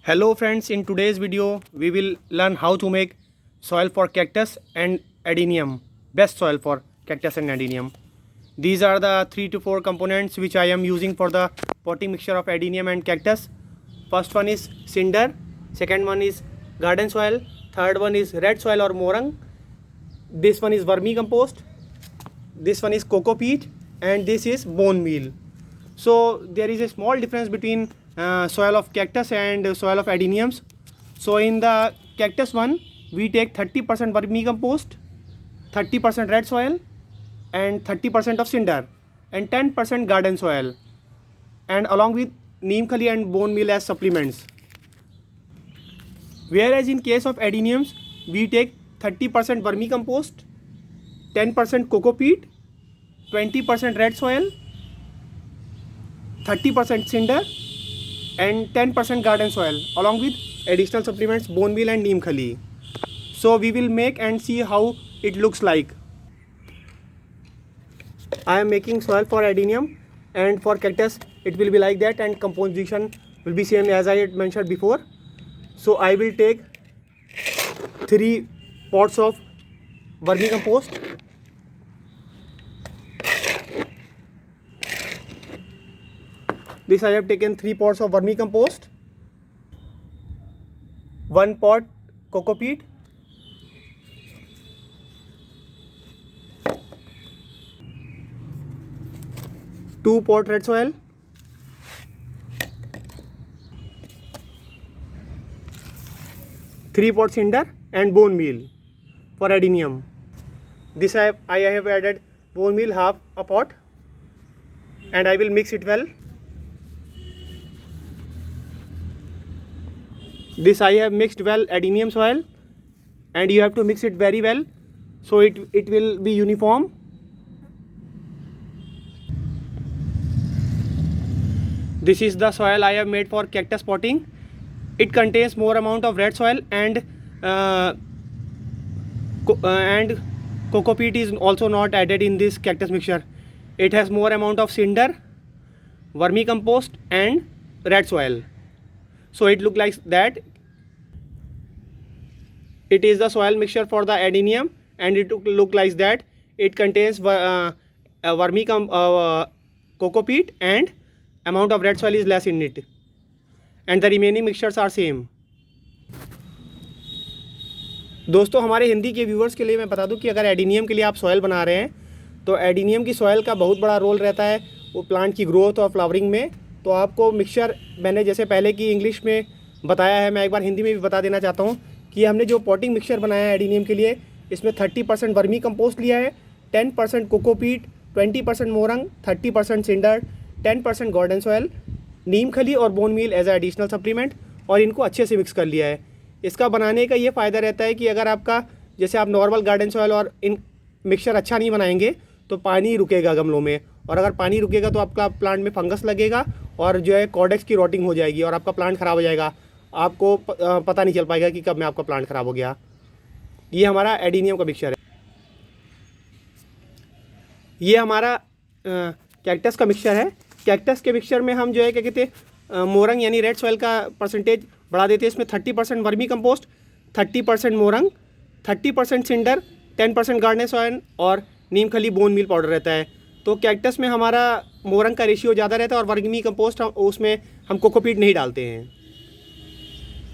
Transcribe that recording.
Hello friends, in today's video we will learn how to make soil for cactus and adenium, best soil for cactus and adenium. These are the 3 to 4 components which I am using for the potting mixture of adenium and cactus. First one is cinder, second one is garden soil, third one is red soil or morang, this one is vermicompost, this one is coco peat, and this is bone meal. So there is a small difference between soil of cactus and soil of adeniums. So in the cactus one we take 30% vermicompost, 30% red soil and 30% of cinder and 10% garden soil, and along with neem khali and bone meal as supplements. Whereas in case of adeniums we take 30% vermicompost, 10% coco peat, 20% red soil, 30% cinder and 10% garden soil along with additional supplements bone meal and neem khali. So we will make and see how it looks like. I am making soil for adenium, and for cactus it will be like that, and composition will be same as I had mentioned before. So I will take 3 pots of vermicompost, this I have taken 3 pots of vermicompost, 1 pot coco peat, 2 pot red soil, 3 pot cinder and bone meal for adenium. This I have added bone meal half a pot, and I will mix it well. This I have mixed well adenium soil, and you have to mix it very well so it will be uniform. This is the soil I have made for cactus potting. It contains more amount of red soil, and coco peat is also not added in this cactus mixture. It has more amount of cinder, vermicompost and red soil. So it looks like that. It is the soil mixture for the adenium, and it look like that. It contains coco peat, and amount of red soil is less in it, and the remaining mixtures are same. दोस्तों हमारे हिंदी के viewers के लिए मैं बता दूं कि अगर एडीनियम के लिए आप सॉइल बना रहे हैं तो एडीनियम की सॉइल का बहुत बड़ा रोल रहता है वो प्लांट की ग्रोथ और फ्लावरिंग में. तो आपको मिक्सचर मैंने जैसे पहले की इंग्लिश में बताया है, मैं एक बार हिंदी में भी बता देना चाहता हूँ कि हमने जो पॉटिंग मिक्सचर बनाया है एडीनियम के लिए, इसमें 30% वर्मी कंपोस्ट लिया है, 10% कोकोपीट, 20% मोरंग, 30% सिंडर, 10% गार्डन सॉयल, नीम खली और bone meal as a additional supplement, और इनको अच्छे से मिक्स कर लिया है. इसका बनाने का ये फ़ायदा रहता है कि अगर आपका जैसे आप नॉर्मल गार्डन सॉयल और इन मिक्सचर अच्छा नहीं बनाएंगे तो पानी रुकेगा गमलों में, और अगर पानी रुकेगा तो आपका प्लांट में फंगस लगेगा और जो है कॉर्डेक्स की रोटिंग हो जाएगी और आपका प्लांट ख़राब हो जाएगा. आपको पता नहीं चल पाएगा कि कब में आपका प्लांट ख़राब हो गया. ये हमारा एडीनियम का मिक्सचर है. ये हमारा कैक्टस का मिक्सचर है. कैक्टस के मिक्सचर में हम जो है क्या कहते हैं मोरंग यानी रेड सॉइल का परसेंटेज बढ़ा देते हैं. इसमें 30% वर्मी कंपोस्ट, 30% मोरंग, 30% सिंडर, 10% गार्डन सॉइल और नीम खली बोन मील पाउडर रहता है. तो कैक्टस में हमारा मोरंग का रेशियो ज़्यादा रहता है और वर्मी कंपोस्ट उसमें हम कोकोपीट नहीं डालते हैं.